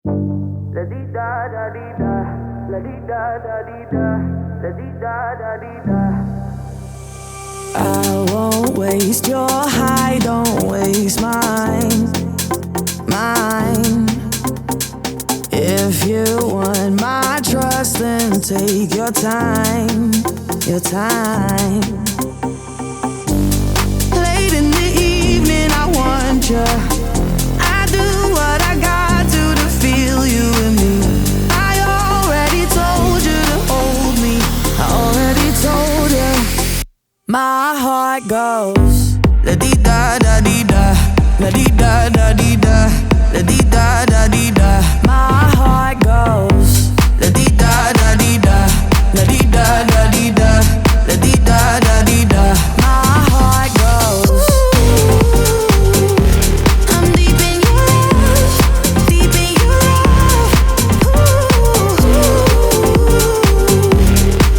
La di da da di da, la di da da di da, la di da da di da. I won't waste your high, don't waste mine. If you want my trust, then take your time, your time. Late in the evening, I want you. I do what I got to feel you and me. I already told you to hold me. I already told you. My heart goes la di da da di da, la di da da di da, la di da da di da. My heart goes la di da da di da, la di da da di da, la di da da di da. My heart goes. I'm deep in your love, deep in your love.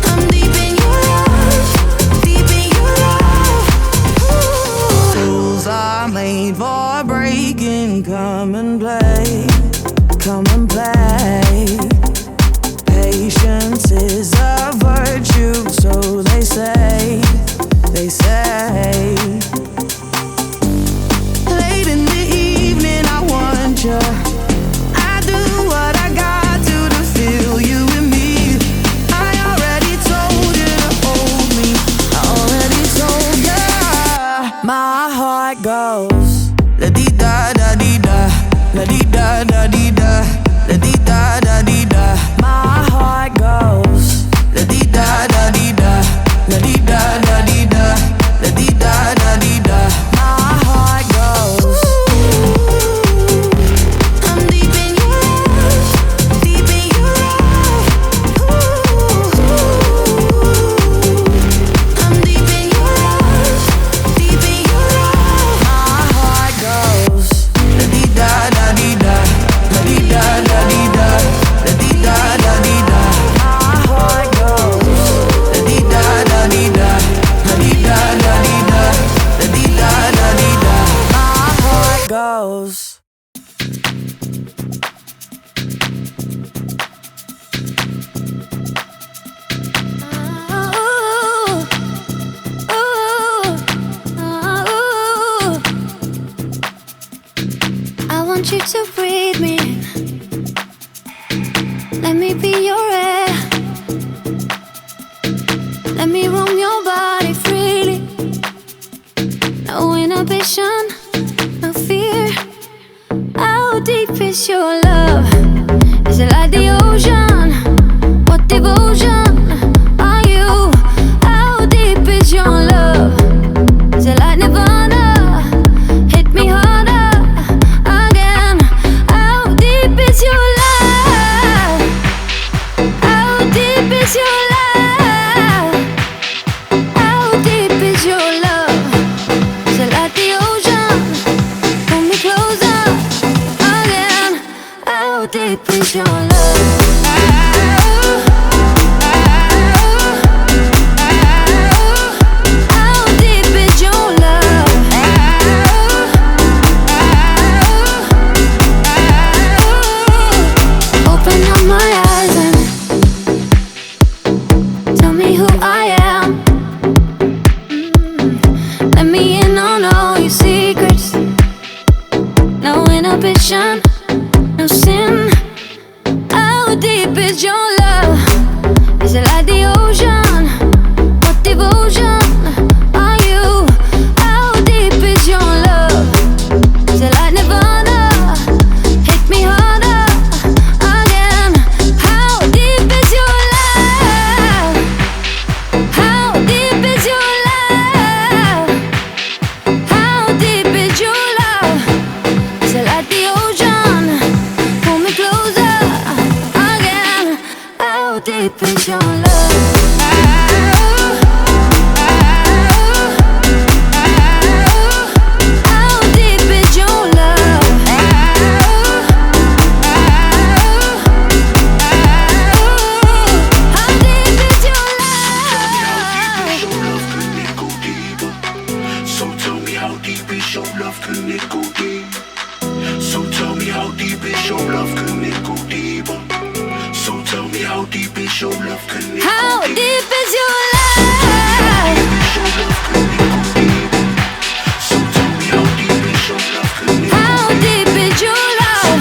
I'm deep in your love, deep in your love. Rules are made for breaking. Come and play, come and play. Patience is a virtue, so they say, they say. Late in the evening, I want you. I do what I got to feel you and me. I already told you to hold me. I already told you. My heart goes la di da da di da, la di da da di da, la di da da di da. My heart goes la di da da di da, la di da da di da, la di da da di da. My heart goes. I'm deep in your love, deep in your love. I'm deep in your love, deep in your love. My heart goes la di da da di da, la di da da di da, la di da da di da. My heart goes la di da da di da, la di da da di da, la di da da di da. My heart goes. I want you to breathe me in. Let me be your air. Let me roam your body freely. No inhibition, no fear. How deep is your love? Is it like the ocean? What devotion are you? How deep is your love? Is it like Nirvana? Hit me harder again. How deep is your love? How deep is your love? How deep is your love? Is it like the ocean? Pull me closer again. How deep is your love? How deep is your love? Open up my eyes and tell me who I am. Let me in on all your secrets. No inhibition, no sin. How deep is your love? Is it like the ocean? What devotion are you? How deep is your love? Is it like Nirvana? Hit me harder again. How deep is your love? How deep is your love? How deep is your love? Is it like the ocean? Pull me closer again. How deep is your love? How deep is your love? How deep is your love? So tell me how deep is your love, can it go deep? So tell me how deep is your love, can it go tell me how deep is your love? Can it How go deep? deep is your love? So tell me how deep is your love? Can it How deep is your love?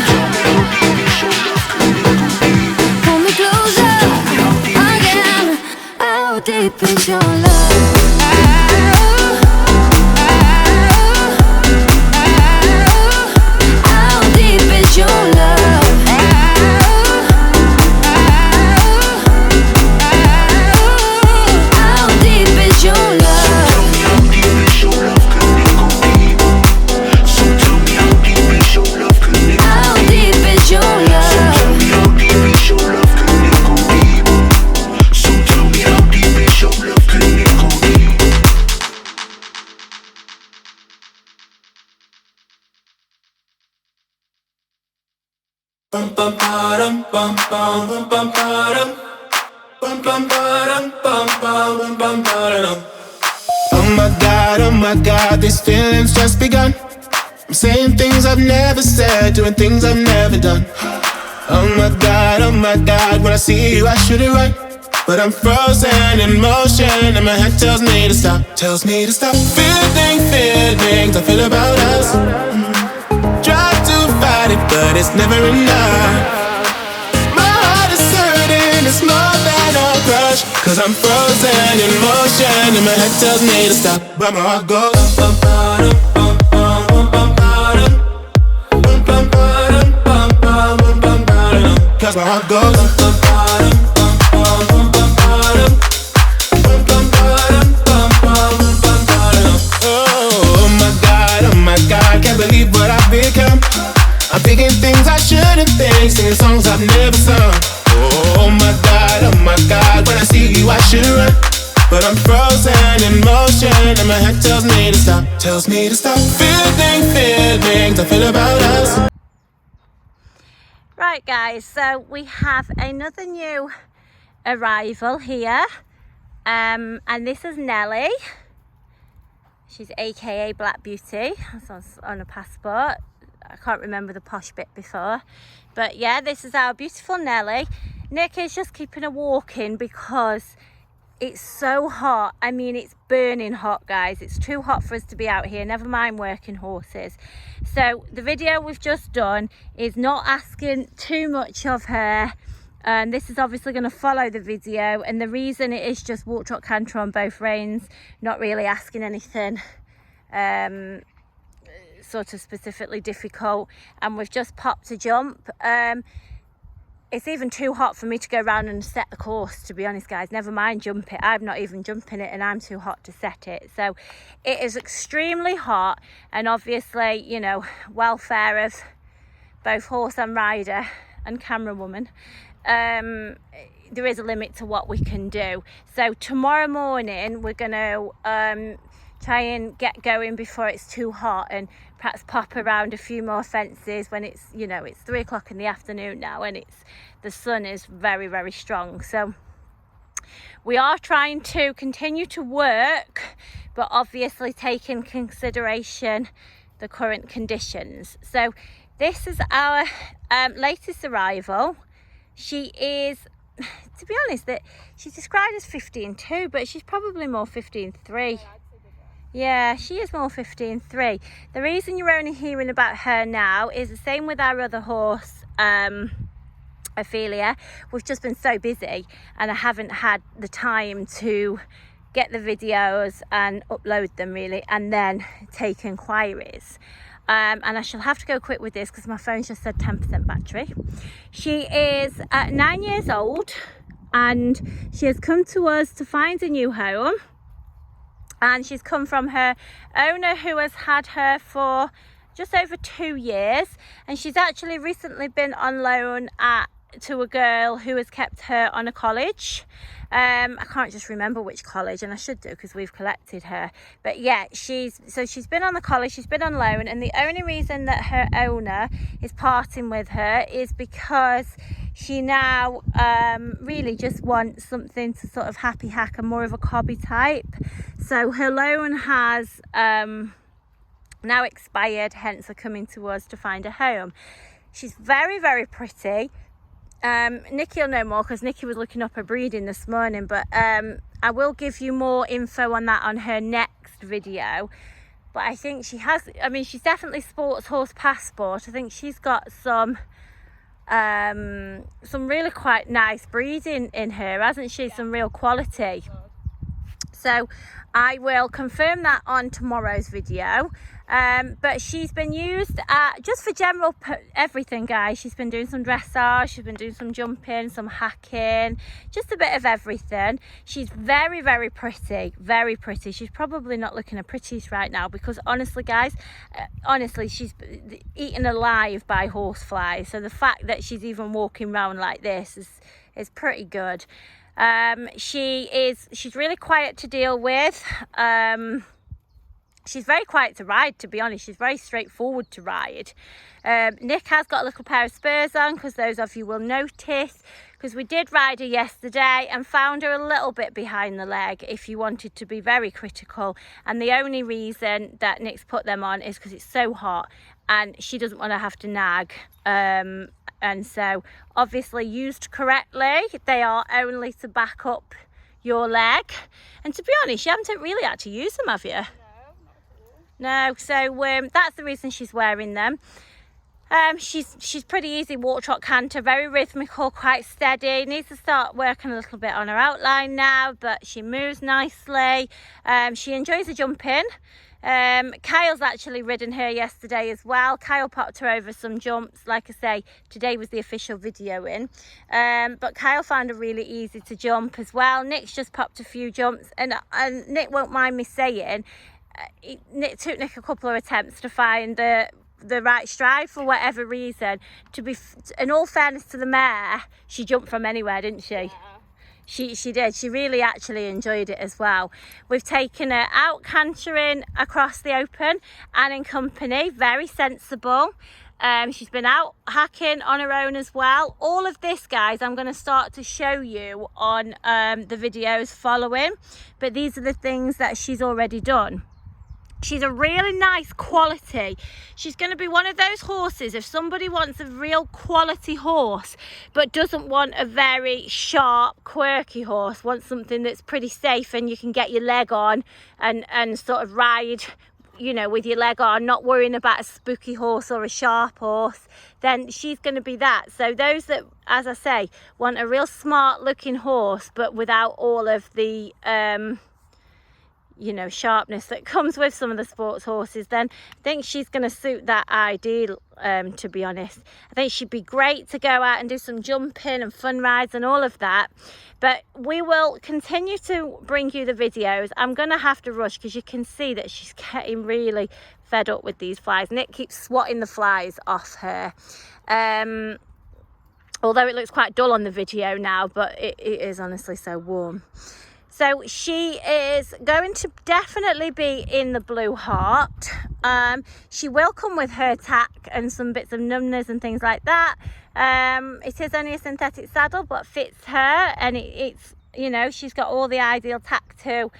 Pull me closer again. How deep is your love? How deep is your love? How deep is your love? tell me how deep is your love? Can it go deep? So tell me how deep is your love? Can it go How deep is your love? tell me how deep is your love? Can it go deep? So tell me how deep is your love? Can it go deep? Bum bum ba-dum, bum bum bum bum ba-dum. Bum bum ba-dum, bum bum bum bum ba-dum. Oh my God, these feelings just begun. I'm saying things I've never said, doing things I've never done. Oh my God, when I see you I should it right. But I'm frozen in motion and my head tells me to stop. Tells me to stop feelings I feel about us. Try to fight it but it's never enough. My heart is hurting, it's more than a crush. Cause I'm frozen in motion and my head tells me to stop. But my heart goes bum bum bum bum bum bum bum bum bum bum bum bum bum. Cause my heart goes bum bum bum bum bum bum bum bum bum bum bum. Oh my God, can't believe what I've become. I'm thinking things I shouldn't think, singing songs I've never sung. Oh my God, when I see you I should run. But I'm frozen in motion and my head tells me to stop. Tells me to stop feelings I feel about us. Right guys, so we have another new arrival here, and this is Nelly. She's aka Black Beauty, that's on a passport. I can't remember the posh bit before, but yeah, this is our beautiful Nelly. Nick is just keeping her walking because it's so hot. I mean, it's burning hot, guys. It's too hot for us to be out here, never mind working horses. So the video we've just done is not asking too much of her, and this is obviously going to follow the video, and the reason it is just walk, trot, canter on both reins, not really asking anything sort of specifically difficult. And we've just popped a jump. It's even too hot for me to go around and set the course, to be honest, guys. Never mind jump it. I'm not even jumping it and I'm too hot to set it. So it is extremely hot, and obviously, you know, welfare of both horse and rider and camera woman, there is a limit to what we can do. So tomorrow morning we're going to try and get going before it's too hot, and perhaps pop around a few more fences when it's, you know, it's 3 o'clock in the afternoon now and the sun is very, very strong. So we are trying to continue to work, but obviously take in consideration the current conditions. So this is our latest arrival. She is, to be honest, that she's described as 15.2, but she's probably more 15.3. Yeah, she is more 15.3. The reason you're only hearing about her now is the same with our other horse, Ophelia. We've just been so busy and I haven't had the time to get the videos and upload them really, and then take inquiries. And I shall have to go quick with this because my phone just said 10% battery. She is 9 years old and she has come to us to find a new home. And she's come from her owner, who has had her for just over 2 years, and she's actually recently been on loan to a girl who has kept her on a college. I can't just remember which college, and I should do because we've collected her, but yeah, she's been on the college, she's been on loan, and the only reason that her owner is parting with her is because she now really just wants something to sort of happy hack and more of a cobby type. So her loan has now expired, hence her coming to us to find a home. She's very, very pretty. Nikki will know more because Nikki was looking up her breeding this morning, but I will give you more info on that on her next video. But I think she has, I mean, she's definitely sports horse passport. I think she's got some really quite nice breeding in her, hasn't she? Some real quality. So I will confirm that on tomorrow's video. But she's been used just for general everything, guys. She's been doing some dressage, she's been doing some jumping, some hacking, just a bit of everything. She's very, very pretty, very pretty. She's probably not looking her prettiest right now because honestly, guys, honestly, she's eaten alive by horseflies. So the fact that she's even walking around like this is pretty good. She's really quiet to deal with. She's very quiet to ride, to be honest. She's very straightforward to ride. Nick has got a little pair of spurs on, because those of you will notice, because we did ride her yesterday and found her a little bit behind the leg, if you wanted to be very critical. And the only reason that Nick's put them on is because it's so hot and she doesn't want to have to nag. And so obviously used correctly, they are only to back up your leg. And to be honest, you haven't really had to use them, have you? No, so that's the reason she's wearing them. She's pretty easy walk, trot, canter, very rhythmical, quite steady. Needs to start working a little bit on her outline now, but she moves nicely. She enjoys the jumping. Kyle's actually ridden her yesterday as well. Kyle popped her over some jumps. Like I say, today was the official video in. But Kyle found her really easy to jump as well. Nick's just popped a few jumps, and Nick won't mind me saying, it took Nick a couple of attempts to find the right stride for whatever reason. To be in all fairness to the mare, she jumped from anywhere, didn't she? Yeah. She did. She really actually enjoyed it as well. We've taken her out cantering across the open and in company, very sensible. She's been out hacking on her own as well. All of this, guys, I'm going to start to show you on the videos following, but these are the things that she's already done. She's a really nice quality. She's going to be one of those horses, if somebody wants a real quality horse but doesn't want a very sharp, quirky horse, wants something that's pretty safe and you can get your leg on and sort of ride, you know, with your leg on, not worrying about a spooky horse or a sharp horse, then she's going to be that. So those that, as I say, want a real smart looking horse but without all of the you know, sharpness that comes with some of the sports horses, then I think she's going to suit that ideal, to be honest. I think she'd be great to go out and do some jumping and fun rides and all of that. But we will continue to bring you the videos. I'm going to have to rush because you can see that she's getting really fed up with these flies. Nick keeps swatting the flies off her. Although it looks quite dull on the video now, but it is honestly so warm. So she is going to definitely be in the Blue Heart. She will come with her tack and some bits of numbness and things like that. It is only a synthetic saddle, but fits her, and it's, you know, she's got all the ideal tack to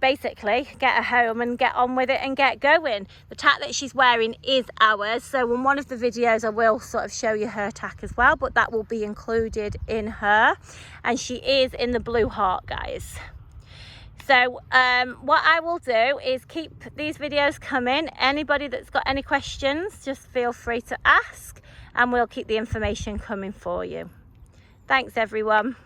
basically get her home and get on with it and get going. The tack that she's wearing is ours, so in one of the videos I will sort of show you her tack as well, but that will be included in her, and she is in the Blue Heart, guys. So what I will do is keep these videos coming. Anybody that's got any questions, just feel free to ask and we'll keep the information coming for you. Thanks everyone.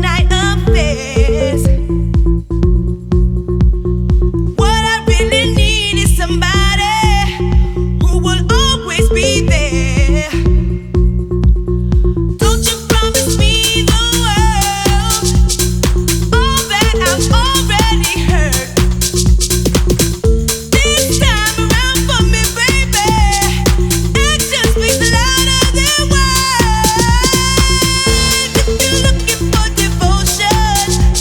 night affairs. What I really need is somebody who will always be there. Don't you promise me the world, all that I've already heard. This time around for me, baby, action speaks louder than words. If you're looking for devotion,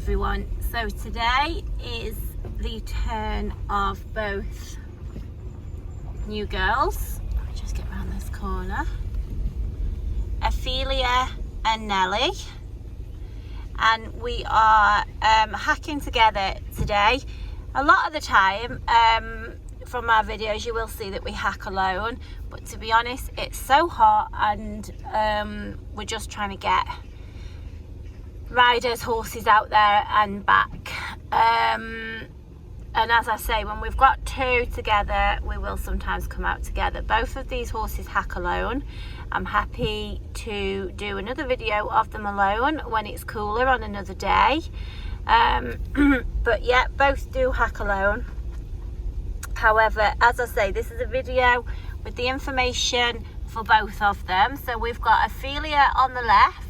everyone. So today is the turn of both new girls. Let me just get around this corner. Ophelia and Nelly. And we are hacking together today. A lot of the time from our videos you will see that we hack alone, but to be honest it's so hot and we're just trying to get riders, horses out there and back, and as I say, when we've got two together we will sometimes come out together. Both of these horses hack alone. I'm happy to do another video of them alone when it's cooler on another day, but yeah, both do hack alone. However, as I say, this is a video with the information for both of them. So we've got Ophelia on the left,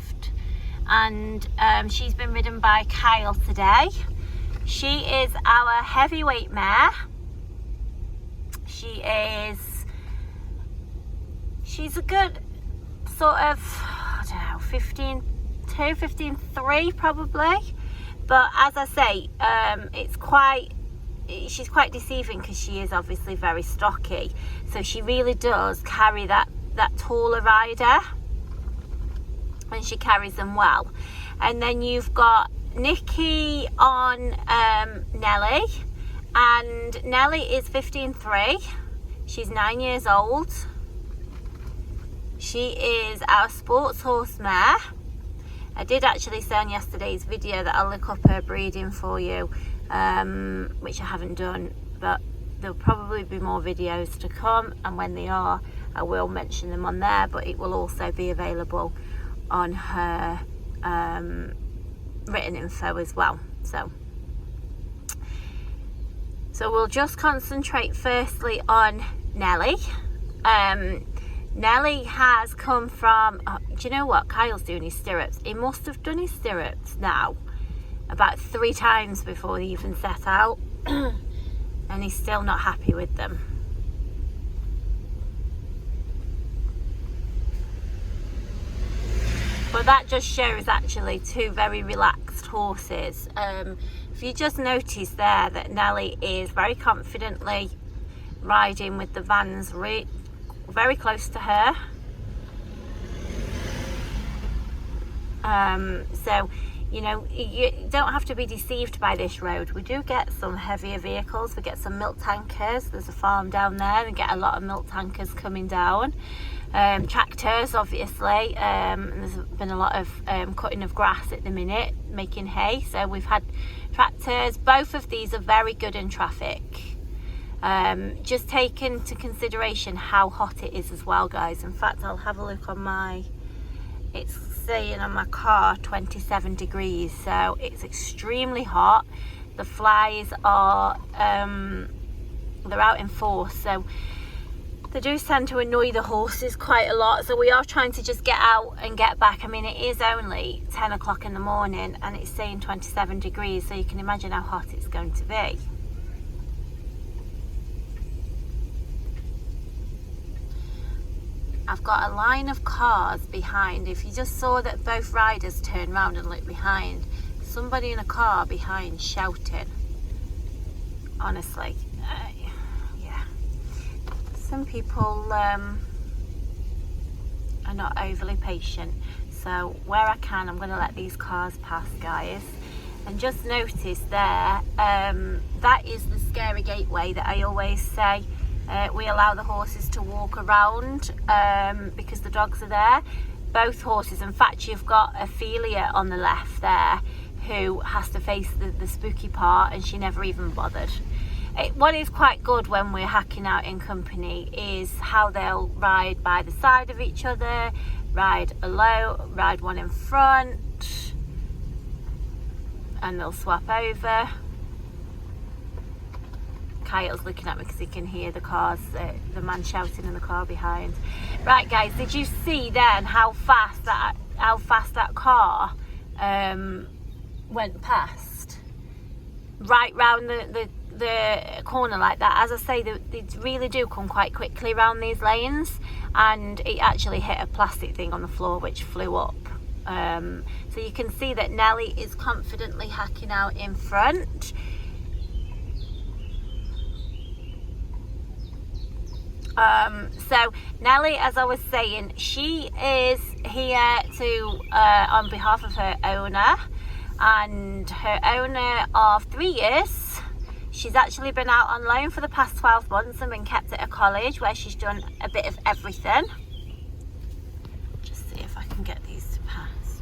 and she's been ridden by Kyle today. She is our heavyweight mare. She's a good sort of, I don't know, 15.2, 15.3 probably. But as I say, she's quite deceiving because she is obviously very stocky. So she really does carry that taller rider, and she carries them well. And then you've got Nikki on Nelly, and Nelly is 15.3. She's 9 years old. She is our sports horse mare. I did actually say on yesterday's video that I'll look up her breeding for you, which I haven't done, but there'll probably be more videos to come, and when they are I will mention them on there, but it will also be available on her written info as well. So we'll just concentrate firstly on Nelly. Nelly has come from, do you know what, Kyle's doing his stirrups. He must have done his stirrups now about 3 times before he even set out and he's still not happy with them. But that just shows actually two very relaxed horses. If you just notice there that Nelly is very confidently riding with the vans very close to her. So, you know, you don't have to be deceived by this road. We do get some heavier vehicles. We get some milk tankers. There's a farm down there and get a lot of milk tankers coming down. Tractors obviously, and there's been a lot of cutting of grass at the minute, making hay, so we've had tractors. Both of these are very good in traffic. Just take into consideration how hot it is as well, guys. In fact, I'll have a look on it's saying on my car 27 degrees, so it's extremely hot. The flies are they're out in force, so they do tend to annoy the horses quite a lot. So we are trying to just get out and get back. I mean, it is only 10 o'clock in the morning and it's saying 27 degrees, so you can imagine how hot it's going to be. I've got a line of cars behind. If you just saw that both riders turned round and looked behind, somebody in a car behind shouting. Honestly, yeah. Some people are not overly patient. So where I can, I'm going to let these cars pass, guys. And just notice there, that is the scary gateway that I always say. We allow the horses to walk around because the dogs are there. Both horses, in fact, you've got Ophelia on the left there who has to face the spooky part, and she never even bothered. What is quite good when we're hacking out in company is how they'll ride by the side of each other, ride alone, ride one in front, and they'll swap over. Kyle's looking at me because he can hear the cars, the man shouting in the car behind. Right, guys, did you see then how fast that car went past? Right round the corner like that. As I say, they really do come quite quickly around these lanes, and it actually hit a plastic thing on the floor which flew up. So you can see that Nelly is confidently hacking out in front. So Nelly, as I was saying, she is here to on behalf of her owner, and her owner of 3 years. She's actually been out on loan for the past 12 months and been kept at a college where she's done a bit of everything. Just see if I can get these to pass.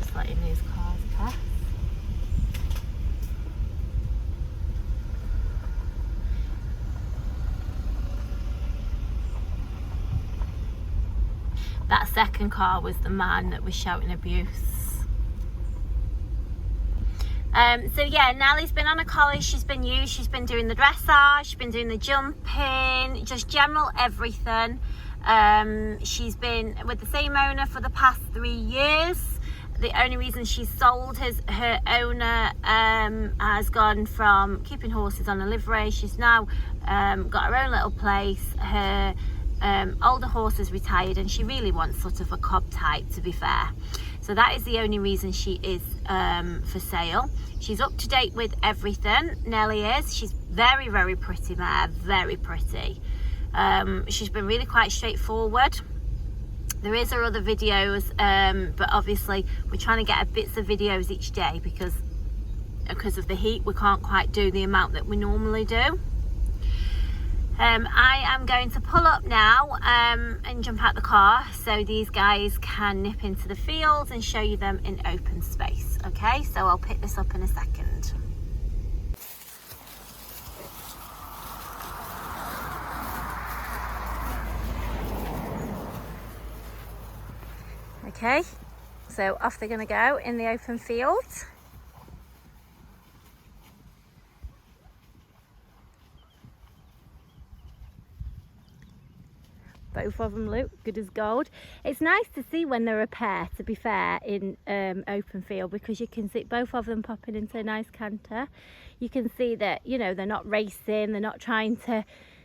Just letting these cars pass. That second car was the man that was shouting abuse. So yeah, Nelly's been on a college, she's been used, she's been doing the dressage, she's been doing the jumping, just general everything. She's been with the same owner for the past 3 years. The only reason she's sold her owner has gone from keeping horses on a livery. She's now got her own little place. Her older horse is retired and she really wants sort of a cob type, to be fair. So that is the only reason she is for sale. She's up to date with everything, Nelly is. She's very, very pretty mare, very pretty. She's been really quite straightforward. There is her other videos, but obviously we're trying to get bits of videos each day because of the heat. We can't quite do the amount that we normally do. I am going to pull up now and jump out the car so these guys can nip into the fields and show you them in open space. Okay, so I'll pick this up in a second. Okay, so off they're going to go in the open field. Both of them look good as gold. It's nice to see when they're a pair, to be fair, in open field, because you can see both of them popping into a nice canter. You can see that, you know, they're not racing, they're not trying to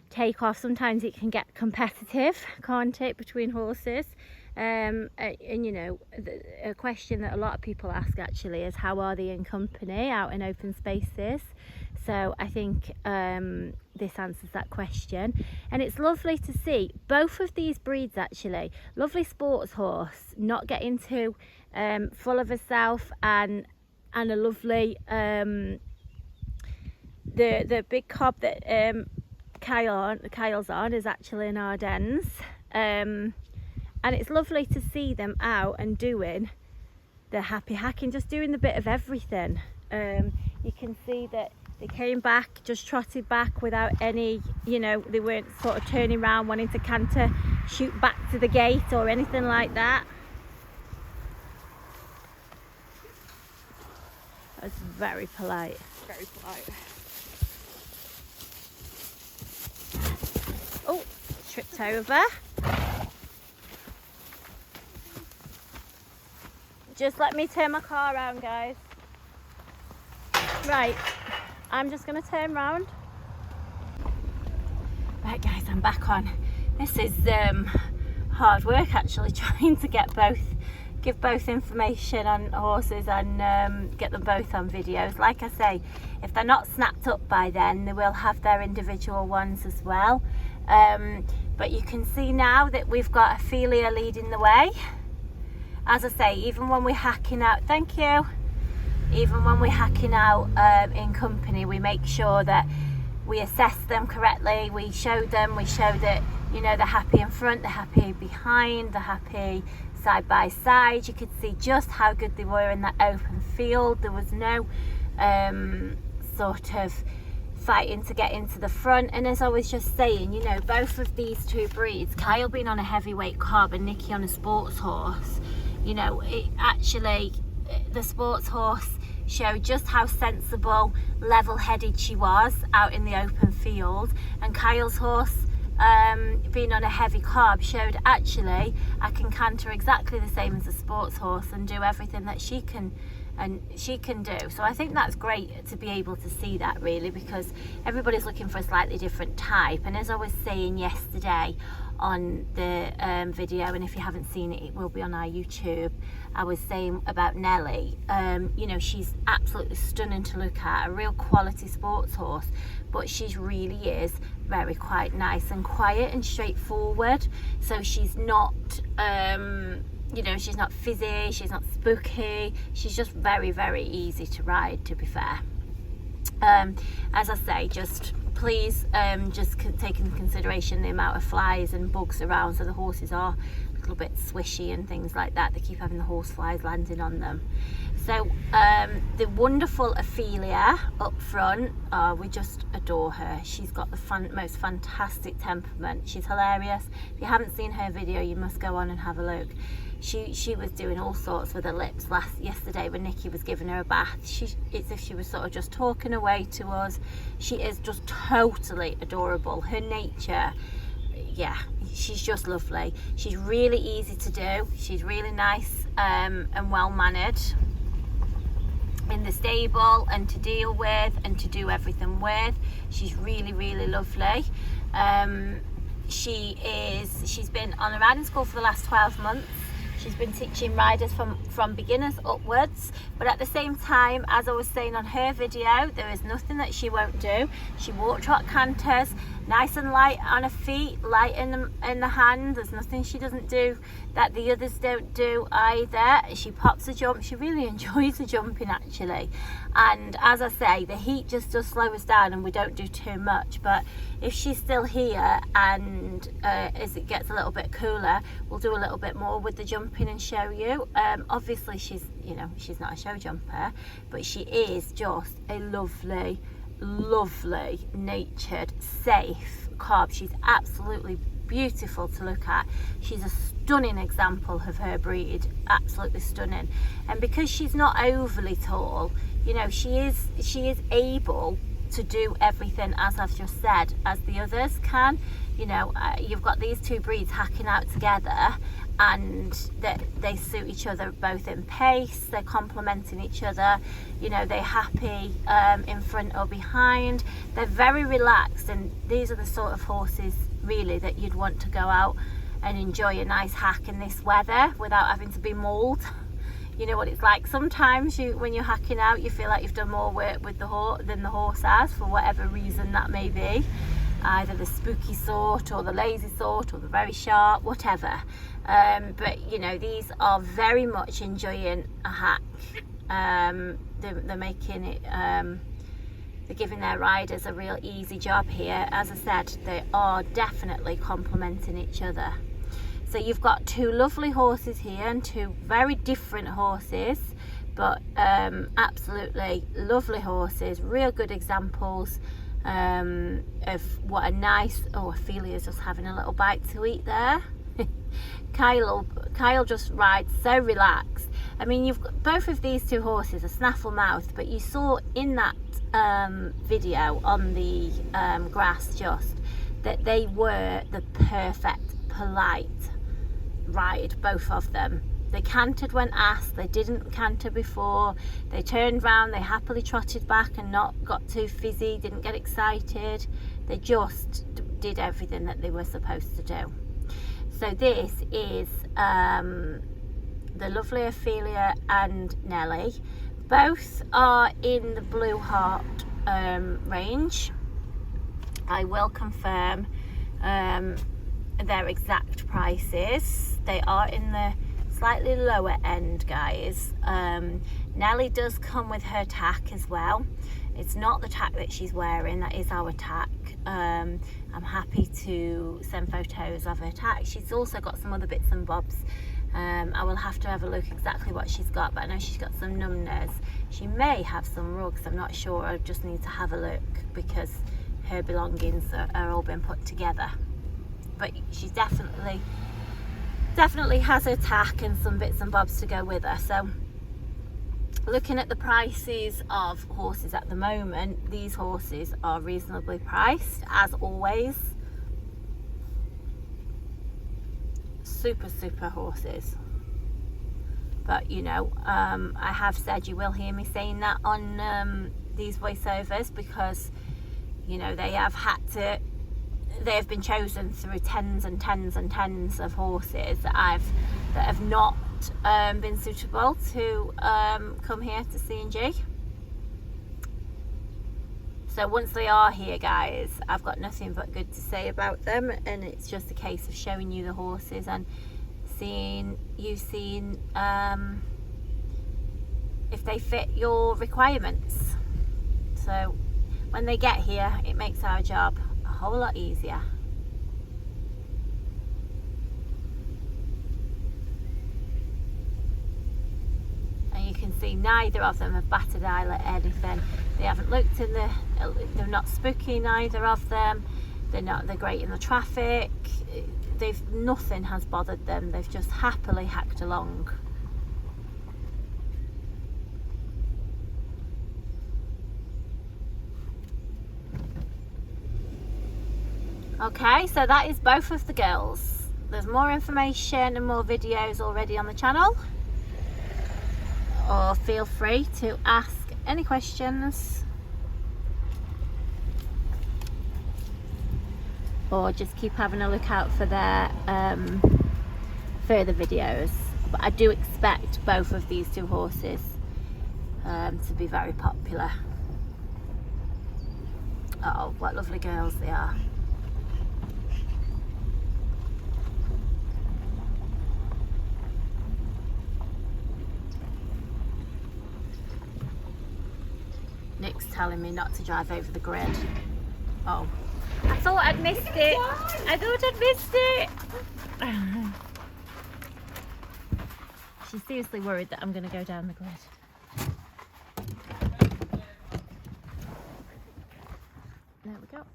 take off. Sometimes it can get competitive, can't it, between horses? And you know, a question that a lot of people ask actually is, how are they in company out in open spaces? So I think this answers that question. And it's lovely to see both of these breeds actually. Lovely sports horse, not getting too full of herself, and a lovely the big cob that Kyle's on is actually an Ardennes. And it's lovely to see them out and doing the happy hacking, just doing the bit of everything. You can see that they came back, just trotted back without any, you know, they weren't sort of turning around wanting to canter, shoot back to the gate or anything like that. That's very polite. Very polite. Oh, tripped over. Just let me turn my car around, guys. Right, I'm just going to turn round. Right, guys, I'm back on. This is hard work actually, trying to give both information on horses and get them both on videos. Like I say, if they're not snapped up by then, they will have their individual ones as well. But you can see now that we've got Ophelia leading the way. As I say, even when we're hacking out, thank you, even when we're hacking out in company, we make sure that we assess them correctly. We show that, you know, they're happy in front, they're happy behind, they're happy side by side. You could see just how good they were in that open field. There was no sort of fighting to get into the front. And as I was just saying, you know, both of these two breeds, Kyle being on a heavyweight cob and Nikki on a sports horse, you know, it actually, the sports horse showed just how sensible, level-headed she was out in the open field, and Kyle's horse being on a heavy cob showed actually I can canter exactly the same as a sports horse and do everything that she can and she can do. So I think that's great to be able to see that, really, because everybody's looking for a slightly different type. And as I was saying yesterday on the video, and if you haven't seen it, it will be on our YouTube, I was saying about Nelly. You know, she's absolutely stunning to look at, a real quality sports horse, but she really is very quite nice and quiet and straightforward. So she's not you know, she's not fizzy, she's not spooky, she's just very, very easy to ride, to be fair. As I say, just please just take into consideration the amount of flies and bugs around. So the horses are a little bit swishy and things like that. They keep having the horse flies landing on them. So the wonderful Ophelia up front, we just adore her. She's got the most fantastic temperament. She's hilarious. If you haven't seen her video, you must go on and have a look. She was doing all sorts with her lips yesterday when Nikki was giving her a bath. It's as if she was sort of just talking away to us. She is just totally adorable. Her nature, yeah, she's just lovely. She's really easy to do. She's really nice and well mannered in the stable and to deal with and to do everything with. She's really, really lovely. She's been on a riding school for the last 12 months. She's been teaching riders from beginners upwards, but at the same time, as I was saying on her video, there is nothing that she won't do. She walk, trot, canters, nice and light on her feet, light in the hand. There's nothing she doesn't do that the others don't do either. She pops a jump. She really enjoys the jumping, actually. And as I say, the heat just does slow us down and we don't do too much. But if she's still here and as it gets a little bit cooler, we'll do a little bit more with the jumping and show you. Obviously she's not a show jumper, but she is just a lovely, lovely natured, safe cob. She's absolutely beautiful to look at. She's a stunning example of her breed, absolutely stunning. And because she's not overly tall, you know, she is able to do everything, as I've just said, as the others can. You know, you've got these two breeds hacking out together, and they suit each other both in pace. They're complementing each other. You know, they're happy in front or behind. They're very relaxed, and these are the sort of horses really that you'd want to go out and enjoy a nice hack in this weather without having to be mauled. You know what it's like sometimes, when you're hacking out, you feel like you've done more work with the horse than the horse has, for whatever reason that may be, either the spooky sort or the lazy sort or the very sharp, whatever. But you know, these are very much enjoying a hack. They're making it, they're giving their riders a real easy job here. As I said, they are definitely complementing each other. So you've got two lovely horses here, and two very different horses, but absolutely lovely horses, real good examples of what a nice, oh, Ophelia's just having a little bite to eat there. Kyle just rides so relaxed. I mean, you've got both of these two horses are snaffle mouth, but you saw in that video on the grass just that they were the perfect polite ride, both of them. They cantered when asked, they didn't canter before, they turned round, they happily trotted back and not got too fizzy, didn't get excited. They just did everything that they were supposed to do. So this is the lovely Ophelia and Nelly. Both are in the Blue Heart range. I will confirm their exact prices. They are in the slightly lower end, guys. Nelly does come with her tack as well. It's not the tack that she's wearing, that is our tack. I'm happy to send photos of her tack. She's also got some other bits and bobs. I will have to have a look exactly what she's got, but I know she's got some numbers. She may have some rugs, I'm not sure. I just need to have a look because her belongings are all been put together. But she's definitely has her tack and some bits and bobs to go with her. So looking at the prices of horses at the moment, these horses are reasonably priced, as always. Super horses. But you know, I have said you will hear me saying that on these voiceovers, because you know they have been chosen through tens and tens and tens of horses that have not been suitable to come here to CnG. So once they are here, guys, I've got nothing but good to say about them, and it's just a case of showing you the horses and seeing if they fit your requirements. So when they get here, it makes our job a whole lot easier. And you can see neither of them have batted eye at anything. They haven't looked in they're not spooky, neither of them. They're great in the traffic. Nothing has bothered them. They've just happily hacked along. Okay, so that is both of the girls. There's more information and more videos already on the channel, or feel free to ask any questions, or just keep having a look out for their further videos. But I do expect both of these two horses to be very popular. Oh, what lovely girls they are. Nick's telling me not to drive over the grid. Oh, I thought I'd missed it. I thought I'd missed it. She's seriously worried that I'm going to go down the grid. There we go.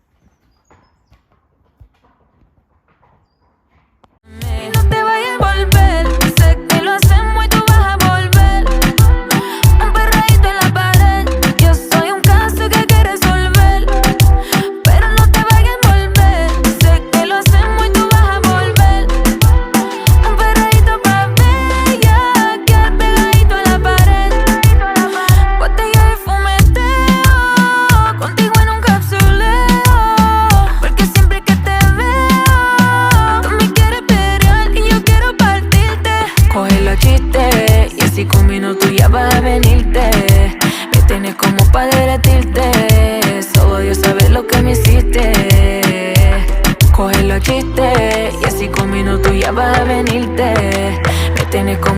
Y así con minutos ya vas a venirte. Me tienes como